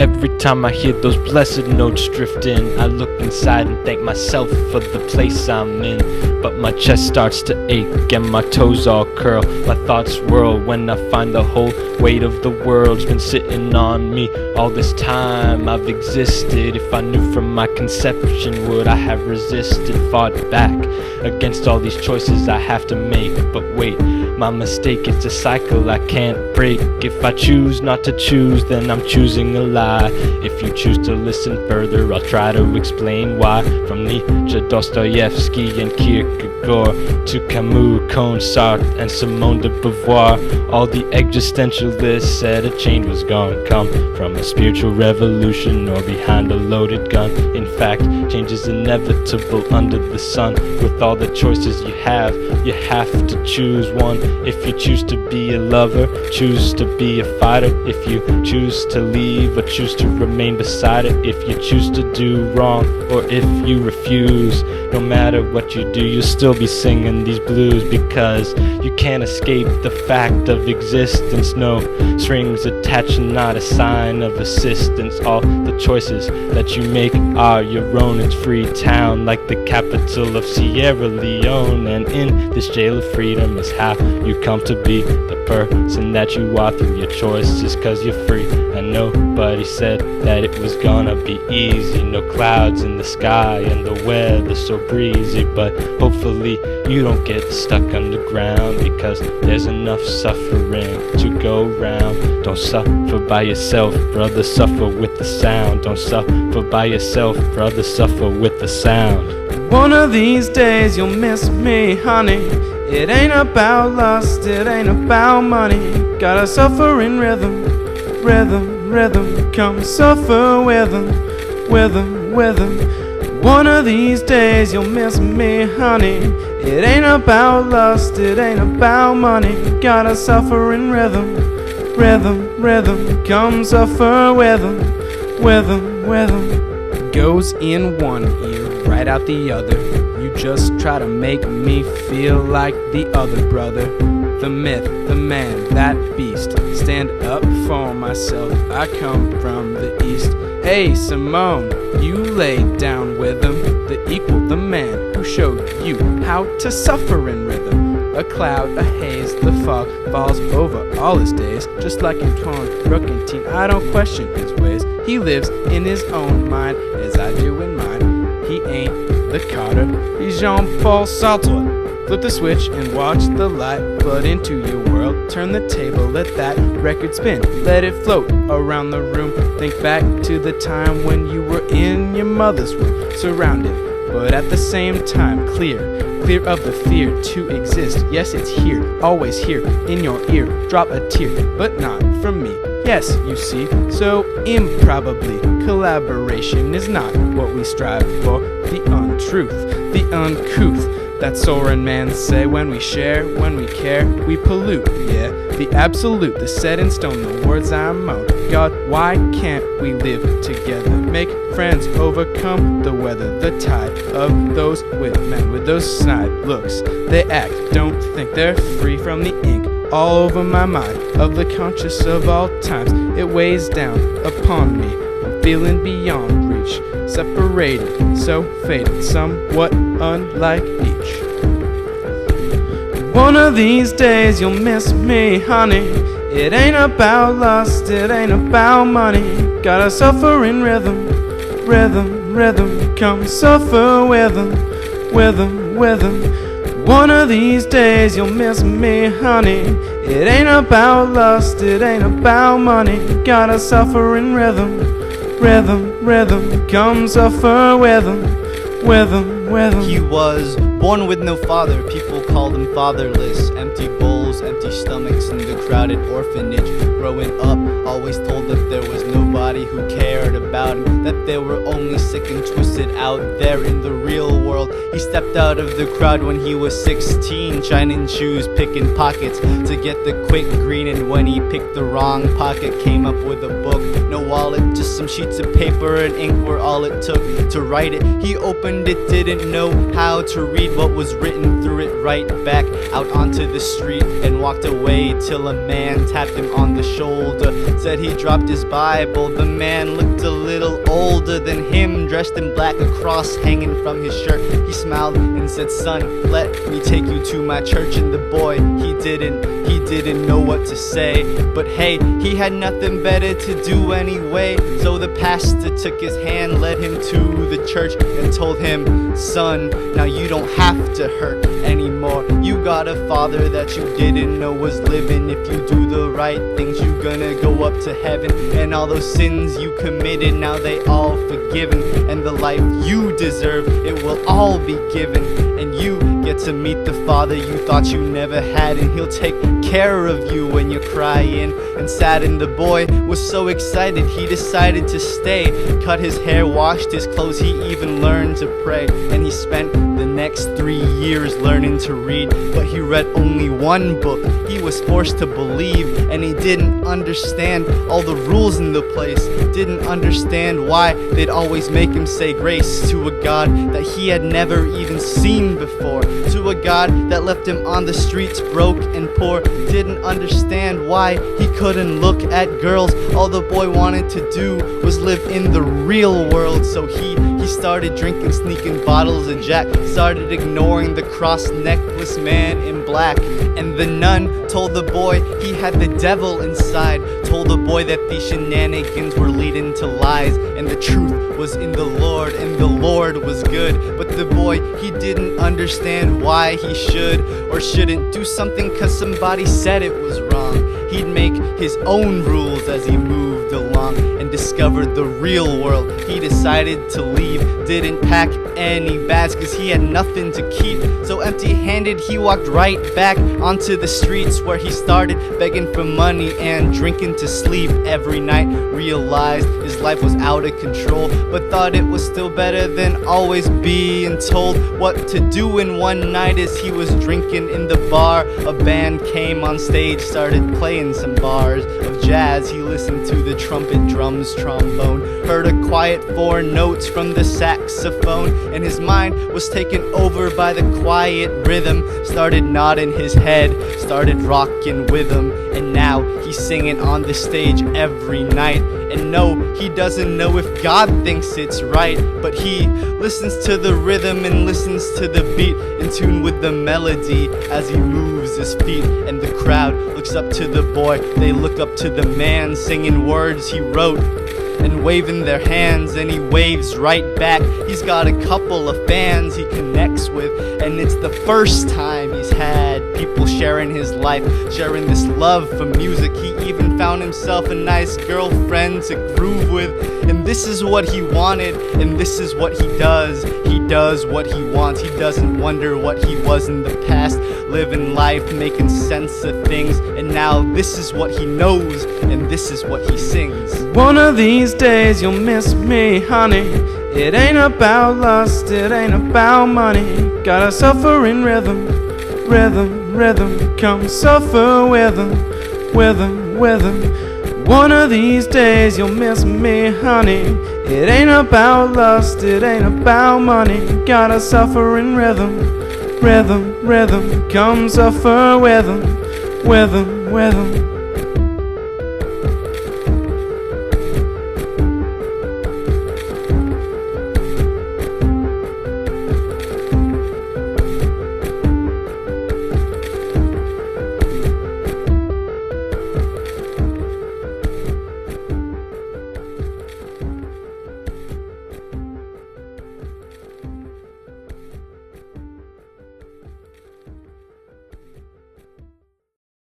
Every time I hear those blessed notes drift in, I look inside and thank myself for the place I'm in. But my chest starts to ache and my toes all curl. My thoughts whirl when I find the whole weight of the world's been sitting on me. All this time I've existed. If I knew from my conception, would I have resisted, fought back against all these choices I have to make? But wait, my mistake, it's a cycle I can't break. If I choose not to choose, then I'm choosing a lie. If you choose to listen further, I'll try to explain why. From Nietzsche, Dostoevsky and Kierkegaard to Camus, Kohn, Sartre and Simone de Beauvoir, all the existentialists said a change was gonna come from a spiritual revolution or behind a loaded gun. In fact, change is inevitable under the sun. With all the choices you have to choose one. If you choose to be a lover, choose to be a fighter. If you choose to leave or choose to remain beside it. If you choose to do wrong or if you refuse, no matter what you do, you'll still be singing these blues, because you can't escape the fact of existence. No strings attached, not a sign of assistance. All the choices that you make are your own. It's Freetown, like the capital of Sierra Leone, and in this jail of freedom is how you come to be the person that you are through your choices, 'cause you're free. And nobody said that it was gonna be easy. No clouds in the sky and the weather so breezy. But hopefully you don't get stuck underground, because there's enough suffering to go round. Don't suffer by yourself, brother, suffer with the sound. Don't suffer by yourself, brother, suffer with the sound. One of these days you'll miss me, honey. It ain't about lust, it ain't about money. Gotta suffer in rhythm, rhythm, rhythm. Come suffer with them, with them, with them. One of these days you'll miss me, honey. It ain't about lust, it ain't about money. Gotta suffer in rhythm, rhythm, rhythm. Come suffer with them, with them, with them. Goes in one ear, right out the other. You just try to make me feel like the other brother. The myth, the man, that beast. Stand up for myself, I come from the east. Hey Simone, you laid down with him. The equal, the man who showed you how to suffer in rhythm. A cloud, a haze, the fog falls over all his days. Just like Antoine Brooklyn, I don't question his ways. He lives in his own mind, as I do in mine. He ain't the Carter, he's Jean-Paul Sartre. Flip the switch and watch the light flood into your world. Turn the table, let that record spin. Let it float around the room. Think back to the time when you were in your mother's womb, surrounded, but at the same time clear of the fear to exist. Yes, it's here, always here, in your ear. Drop a tear, but not from me. Yes, you see, so improbably collaboration is not what we strive for. The untruth, the uncouth, that Soren man say. When we share, when we care, we pollute, yeah. The absolute, the set in stone, the words I moan. God, why can't we live together? Make friends, overcome the weather, the tide of those with men with those snide looks. They act, don't think they're free from the ink all over my mind. Of the conscious of all times, it weighs down upon me. I'm feeling beyond reach, separated, so faded, somewhat unlike each. One of these days you'll miss me, honey. It ain't about lust, it ain't about money. Gotta suffer in rhythm, rhythm, rhythm. Come suffer with them, with them, with them. One of these days you'll miss me, honey. It ain't about lust, it ain't about money. Gotta suffer in rhythm, rhythm, rhythm. Come suffer with them, with them, with them. He was born with no father, people called him fatherless. Empty bowls, empty stomachs in the crowded orphanage. Growing up, always told that there was nobody who cared about him, that they were only sick and twisted out there in the real world. He stepped out of the crowd when he was 16, shining shoes, picking pockets to get the quick green. And when he picked the wrong pocket, came up with a book. No wallet, just some sheets of paper and ink were all it took to write it. He opened it, didn't know how to read what was written, threw it right back out onto the street and walked away till a man tapped him on the shoulder. Said he dropped his Bible, The man looked a little older than him, dressed in black, a cross hanging from his shirt. He smiled and said, "Son, let me take you to my church." And the boy, he didn't know what to say. But hey, he had nothing better to do anyway. So the pastor took his hand, led him to the church, and told him, "Son, now you don't have to hurt anymore. You got a father that you didn't know was living. If you do the right things, you gonna go up to heaven. And all those sins you committed, now they all forgiven. And the life you deserve, it will all be given. And you get to meet the father you thought you never had. And he'll take care of you when you're crying and sad." And the boy was so excited, he decided to stay. Cut his hair, washed his clothes, he even learned to pray. And he spent the next 3 years learning to read. But he read only one book, he was forced to believe. And he didn't understand all the rules in the place, didn't understand why they'd always make him say grace to a God that he had never even seen before, to a God that left him on the streets broke and poor. Didn't understand why he couldn't look at girls. All the boy wanted to do was live in the real world. So he started drinking, sneaking bottles of Jack, started ignoring the cross necklace man in black. And the nun told the boy he had the devil inside, told the boy that these shenanigans were leading to lies, and the truth was in the Lord, and the Lord was good. But the boy, he didn't understand why he should or shouldn't do something cause somebody said it was wrong. He'd make his own rules as he moved along and discovered the real world. He decided to leave, didn't pack any bags cause he had nothing to keep. So empty-handed he walked right back onto the streets, where he started begging for money and drinking to sleep every night. Realized his life was out of control, but thought it was still better than always being told what to do. And one night as he was drinking in the bar, a band came on stage, started playing some bars of jazz. He listened to the trumpet, drums, trombone, heard a quiet 4 notes from the saxophone, and his mind was taken over by the quiet rhythm. Started nodding his head, started rocking with him, and now he's singing on the stage every night. And no, he doesn't know if God thinks it's right, but he listens to the rhythm and listens to the beat, in tune with the melody as he moves his feet. And the crowd looks up to the boy, they look up to the man singing words he wrote and waving their hands, and he waves right back. He's got a couple of fans he connects with, and it's the first time he's had people sharing his life, sharing this love for music. He even found himself a nice girlfriend to groove with, and this is what he wanted, and this is what he does. He does what he wants, he doesn't wonder what he was in the past, living life, making sense of things. And now this is what he knows, and this is what he sings. One of these days you'll miss me, honey. It ain't about lust, it ain't about money. Gotta suffer in rhythm, rhythm, rhythm. Come suffer with him, with him, with him. One of these days you'll miss me, honey. It ain't about lust, it ain't about money. Gotta suffer in rhythm, rhythm, rhythm. Come suffer with him, with him, with him.